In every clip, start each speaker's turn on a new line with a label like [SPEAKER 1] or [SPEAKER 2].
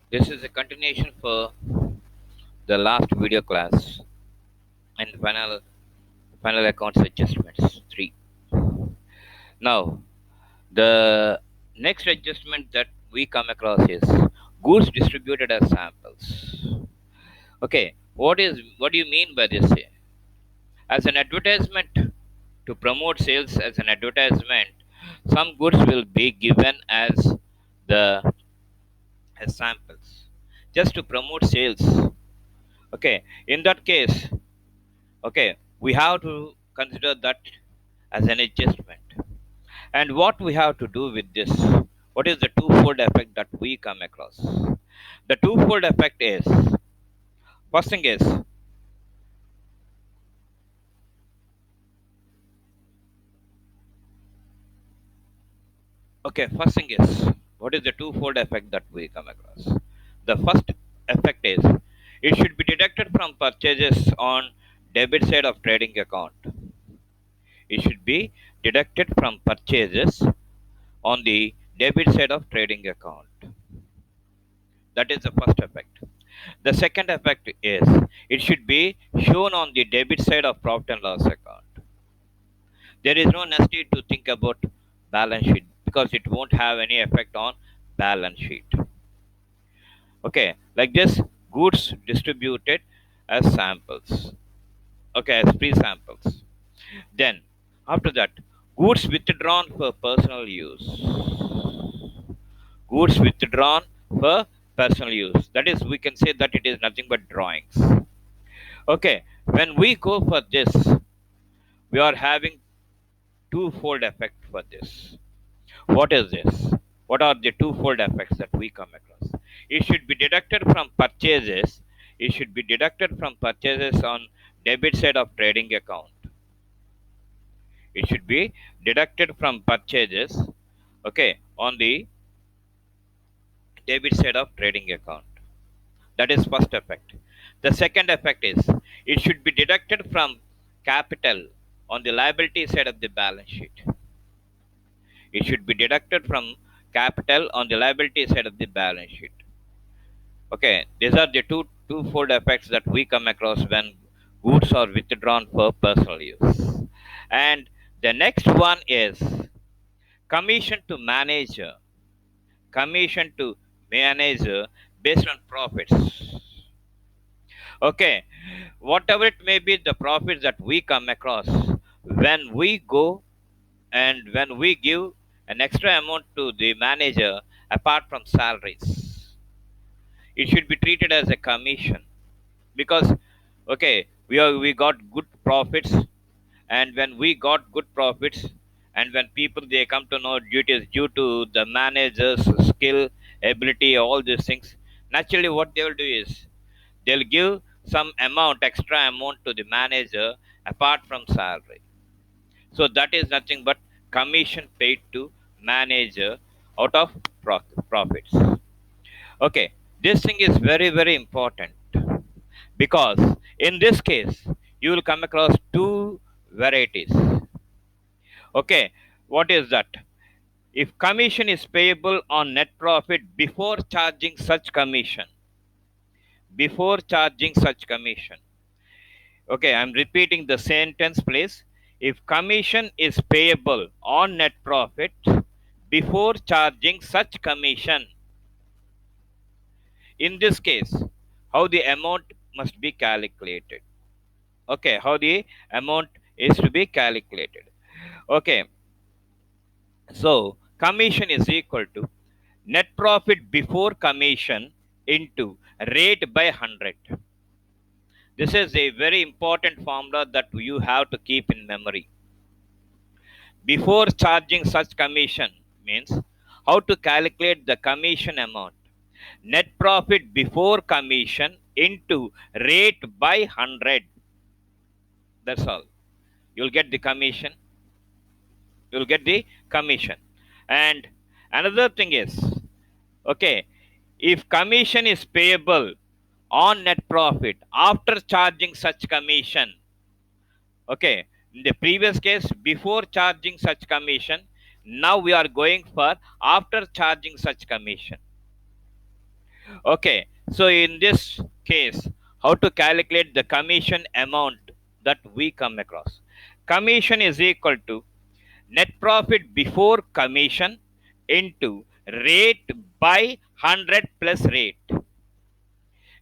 [SPEAKER 1] This is a continuation for the last video class and final accounts adjustments 3. Now, the next adjustment that we come across is goods distributed as samples. Okay, what do you mean by this here? As an advertisement to promote sales as an advertisement, some goods will be given the as samples just to promote sales. Okay, in that case, okay, we have to consider that as an adjustment. And what we have to do with this? What is the twofold effect that we come across? The twofold effect is first thing is okay, first thing is what is the twofold effect that we come across? The first effect is it should be deducted from purchases on debit side of trading account. It should be deducted from purchases on the debit side of trading account. That is the first effect. The second effect is it should be shown on the debit side of profit and loss account. There is no necessity to think about balance sheet because it won't have any effect on balance sheet. Okay, like this, goods distributed as samples. Okay, as free samples. Then, after that, goods withdrawn for personal use. Goods withdrawn for personal use. That is, we can say that it is nothing but drawings. Okay, when we go for this, we are having twofold effect for this. What is this? What are the twofold effects that we come across? It should be deducted from purchases. It should be deducted from purchases on debit side of trading account. It should be deducted from purchases, okay, on the debit side of trading account. That is first effect. The second effect is it should be deducted from capital on the liability side of the balance sheet. It should be deducted from capital on the liability side of the balance sheet. Okay, these are the twofold effects that we come across when goods are withdrawn for personal use. And the next one is commission to manager. Commission to manager based on profits. Okay, whatever it may be, the profits that we come across when we go and when we give an extra amount to the manager apart from salaries, it should be treated as a commission because okay, we got good profits, and when we got good profits and when people they come to know duties due to the manager's skill, ability, all these things, naturally what they will do is they'll give some amount, extra amount to the manager apart from salary. So that is nothing but commission paid to manager out of profits. Okay, this thing is very very important because in this case you will come across two varieties. Okay, what is that? If commission is payable on net profit before charging such commission. Okay, I'm repeating the sentence, please. If commission is payable on net profit before charging such commission, in this case, how the amount must be calculated. Okay, how the amount is to be calculated. Okay, so commission is equal to net profit before commission into rate by 100. This is a very important formula that you have to keep in memory. Before charging such commission means how to calculate the commission amount. Net profit before commission into rate by 100. That's all. You'll get the commission. You'll get the commission. And another thing is, okay, if commission is payable on net profit after charging such commission, okay, in the previous case before charging such commission, now we are going for after charging such commission. Okay, so in this case, how to calculate the commission amount that we come across? Commission is equal to net profit before commission into rate by 100 plus rate.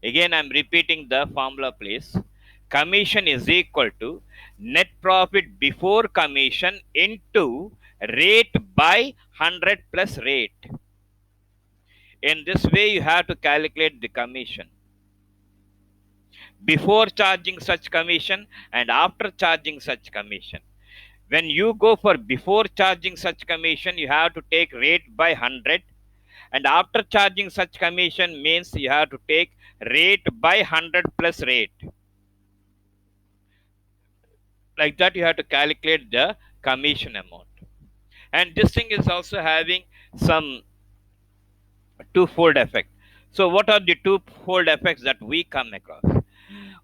[SPEAKER 1] Again, I'm repeating the formula, please. Commission is equal to net profit before commission into rate by 100 plus rate. In this way, you have to calculate the commission before charging such commission and after charging such commission. When you go for before charging such commission, you have to take rate by 100, and after charging such commission means you have to take rate by 100 plus rate. Like that, you have to calculate the commission amount. And this thing is also having some twofold effect. So, what are the twofold effects that we come across?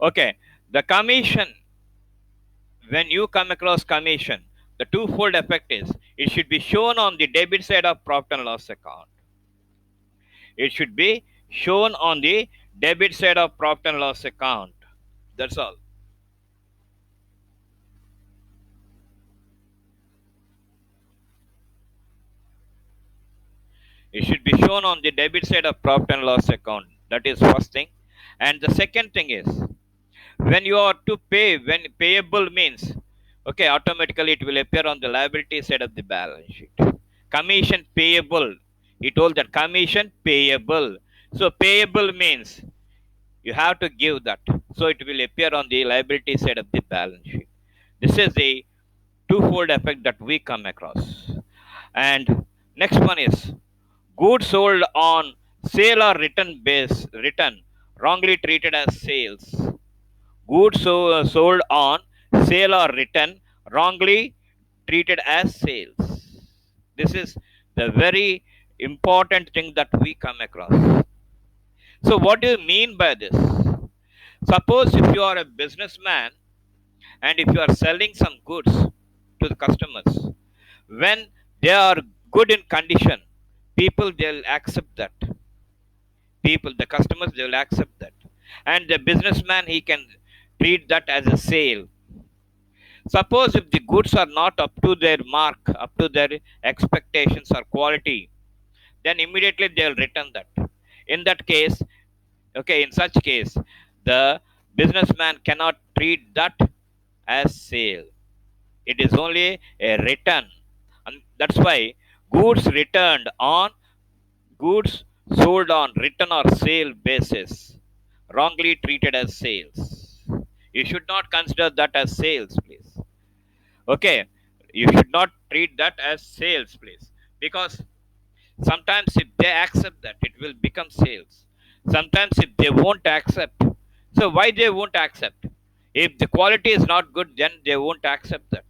[SPEAKER 1] Okay, the commission, when you come across commission, the twofold effect is it should be shown on the debit side of profit and loss account. It should be shown on the debit side of profit and loss account. That's all. It should be shown on the debit side of profit and loss account. That is first thing. And the second thing is when you are to pay, when payable means, okay, automatically it will appear on the liability side of the balance sheet. Commission payable. He told that commission payable. So payable means you have to give that. So it will appear on the liability side of the balance sheet. This is the twofold effect that we come across. And next one is goods sold on sale or return wrongly treated as sales. Goods sold on sale or return wrongly treated as sales. This is the very important thing that we come across. So, what do you mean by this? Suppose if you are a businessman and if you are selling some goods to the customers, when they are good in condition, people they'll accept that. People, the customers, they will accept that. And the businessman, he can treat that as a sale. Suppose if the goods are not up to their mark, up to their expectations or quality, then immediately they will return that. In that case, okay, in such case, the businessman cannot treat that as sale. It is only a return. And that's why goods returned on goods sold on return or sale basis wrongly treated as sales. You should not consider that as sales, please. Okay, you should not treat that as sales, please, because sometimes if they accept that, it will become sales. Sometimes if they won't accept, so why they won't accept? If the quality is not good, then they won't accept that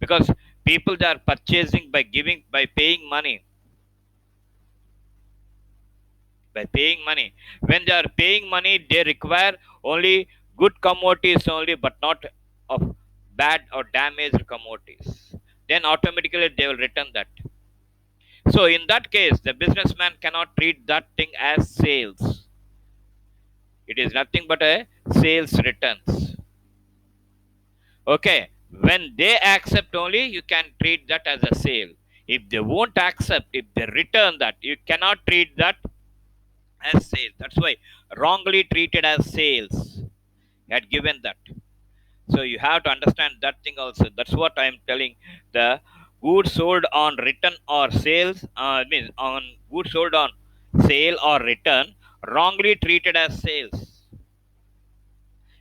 [SPEAKER 1] because people they are purchasing by paying money, when they are paying money they require only good commodities only but not of bad or damaged commodities, then automatically they will return that. So in that case the businessman cannot treat that thing as sales. It is nothing but a sales returns. Okay, when they accept only you can treat that as a sale. If they won't accept, if they return that, you cannot treat that as sales. That's why wrongly treated as sales. Had given that. So you have to understand that thing also. That's what I am telling. The goods sold on return or sales, means on goods sold on sale or return, wrongly treated as sales.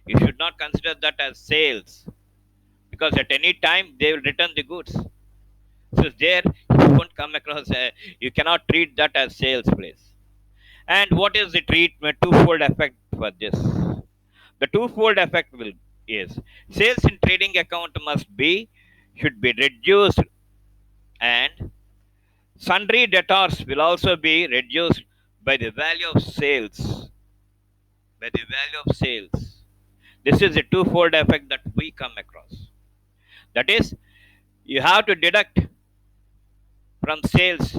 [SPEAKER 1] You should not consider that as sales because at any time they will return the goods. So there you won't come across. You cannot treat that as sales, please. And what is the treatment twofold effect for this? The twofold effect will is sales in trading account should be reduced and sundry debtors will also be reduced by the value of sales. By the value of sales. This is a twofold effect that we come across. That is, you have to deduct from sales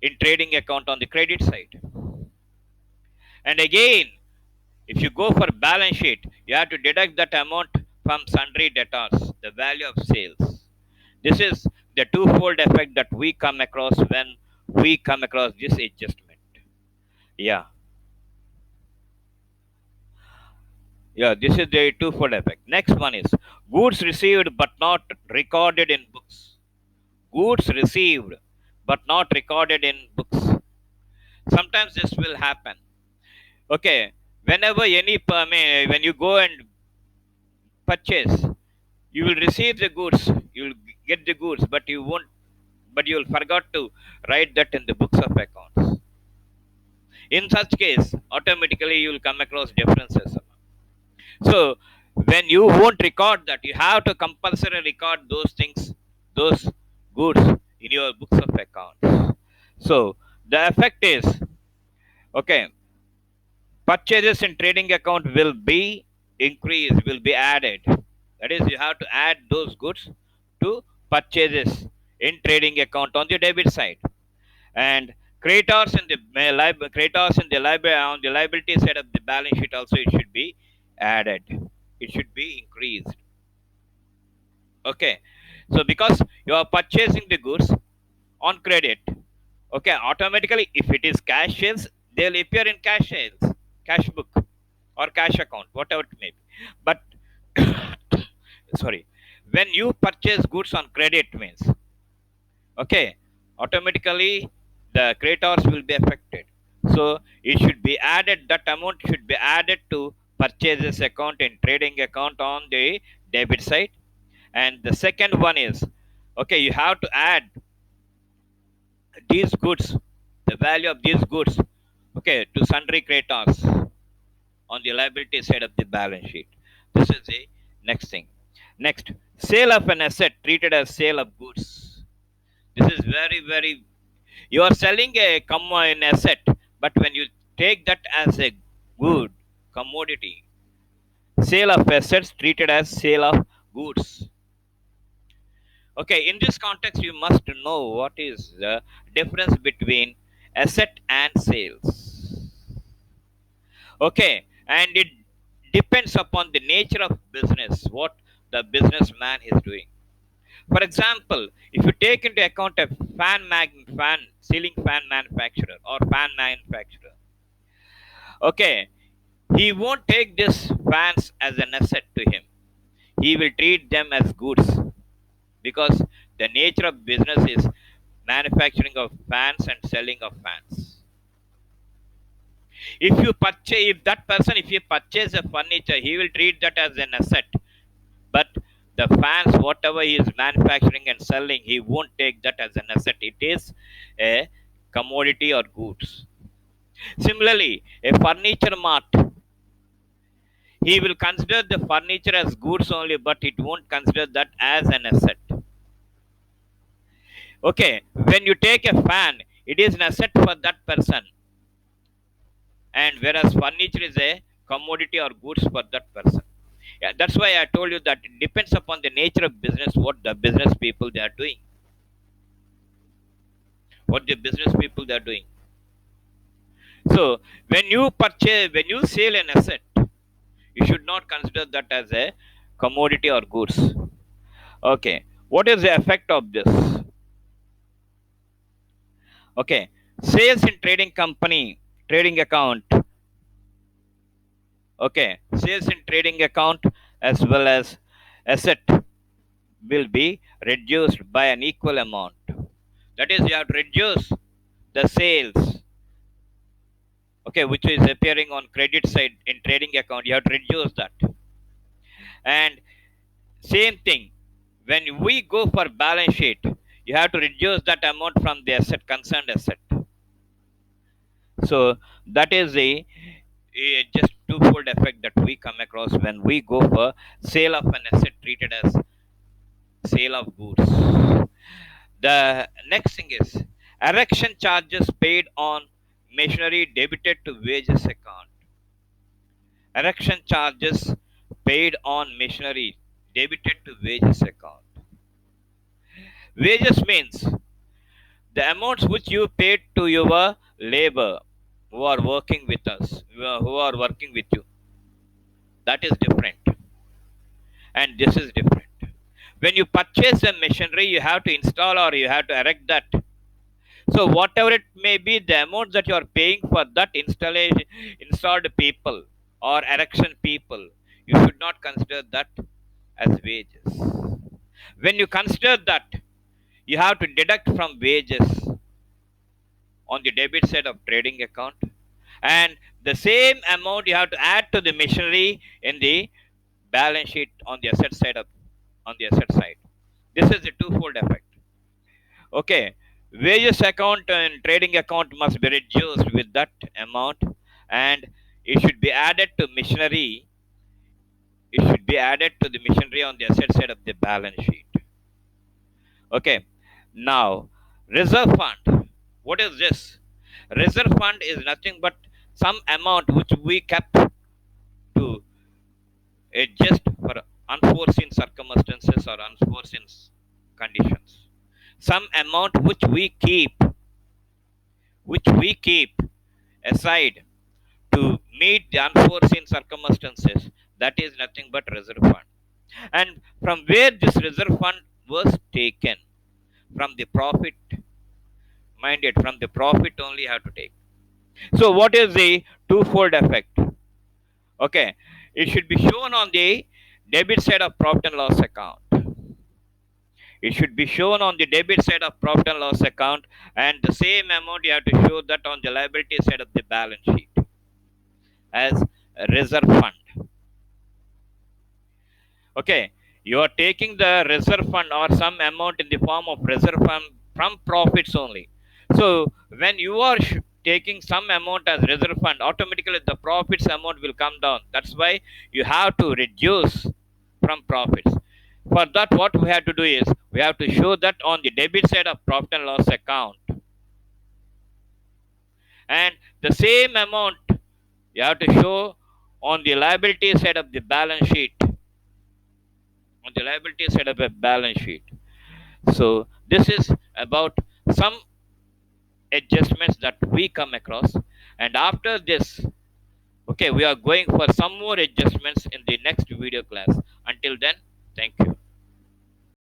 [SPEAKER 1] in trading account on the credit side. And again, if you go for balance sheet, you have to deduct that amount from sundry debtors, the value of sales. This is the twofold effect that we come across when we come across this adjustment. Yeah, yeah, this is the twofold effect. Next one is goods received but not recorded in books. Goods received but not recorded in books. Sometimes this will happen. Okay, whenever when you go and purchase, you will receive the goods, you will get the goods, but you will forgot to write that in the books of accounts. In such case, automatically you will come across differences. So when you won't record that, you have to compulsory record those things, those goods in your books of accounts. So the effect is, okay, purchases in trading account will be increased, will be added. That is, you have to add those goods to purchases in trading account on the debit side, and creditors in the on the liability side of the balance sheet also, it should be added, it should be increased. Okay, so because you are purchasing the goods on credit, okay, automatically if it is cash sales, they'll appear in cash sales, cash book, or cash account, whatever it may be. But sorry, when you purchase goods on credit means, okay, automatically the creditors will be affected. So it should be added, that amount should be added to purchases account in trading account on the debit side. And the second one is, okay, you have to add these goods, the value of these goods, okay, to sundry creditors on the liability side of the balance sheet. This is the next thing. Next, sale of an asset treated as sale of goods. This is very, very. You are selling an asset, but when you take that as a good commodity, sale of assets treated as sale of goods. Okay, in this context, you must know what is the difference between asset and sales. Okay, and it depends upon the nature of business, what the businessman is doing. For example, if you take into account a fan ceiling fan manufacturer or fan manufacturer, okay, he won't take this fans as an asset to him. He will treat them as goods, because the nature of business is manufacturing of fans and selling of fans. If that person, if he purchase a furniture, he will treat that as an asset. But the fans, whatever he is manufacturing and selling, he won't take that as an asset. It is a commodity or goods. Similarly, a furniture mart, he will consider the furniture as goods only, but it won't consider that as an asset. Okay, when you take a fan, it is an asset for that person, and whereas furniture is a commodity or goods for that person. Yeah, that's why I told you that it depends upon the nature of business, what the business people they are doing, what the business people they are doing. So when you sell an asset, you should not consider that as a commodity or goods. Okay, what is the effect of this? Okay, sales in trading company, trading account. Okay, sales in trading account as well as asset will be reduced by an equal amount. That is, you have to reduce the sales, okay, which is appearing on credit side in trading account. You have to reduce that. And same thing, when we go for balance sheet, you have to reduce that amount from the asset, concerned asset. So that is a just twofold effect that we come across when we go for sale of an asset treated as sale of goods. The next thing is erection charges paid on machinery debited to wages account. Erection charges paid on machinery debited to wages account. Wages means the amounts which you paid to your labor who are working with us, who are working with you. That is different, and this is different. When you purchase a machinery, you have to install or you have to erect that. So whatever it may be, the amount that you are paying for that installation, installed people or erection people, you should not consider that as wages. When you consider that, you have to deduct from wages on the debit side of trading account, and the same amount you have to add to the machinery in the balance sheet on the asset side of on the asset side. This is the twofold effect. Okay, wages account and trading account must be reduced with that amount, and it should be added to machinery. It should be added to the machinery on the asset side of the balance sheet. Okay, now reserve fund. What is this? Reserve fund is nothing but some amount which we kept to adjust for unforeseen circumstances or unforeseen conditions. Some amount which we keep aside to meet the unforeseen circumstances, that is nothing but reserve fund. And from where this reserve fund was taken? From the profit. Mind it, from the profit only you have to take. So what is the twofold effect? Okay, it should be shown on the debit side of profit and loss account. It should be shown on the debit side of profit and loss account, and the same amount you have to show that on the liability side of the balance sheet as a reserve fund. Okay, you are taking the reserve fund or some amount in the form of reserve fund from profits only. So when you are taking some amount as reserve fund, automatically the profits amount will come down. That's why you have to reduce from profits. For that, what we have to do is we have to show that on the debit side of profit and loss account, and the same amount you have to show on the liability side of the balance sheet. On the liability side of a balance sheet. So this is about some adjustments that we come across, and after this, okay, we are going for some more adjustments in the next video class. Until then, thank you.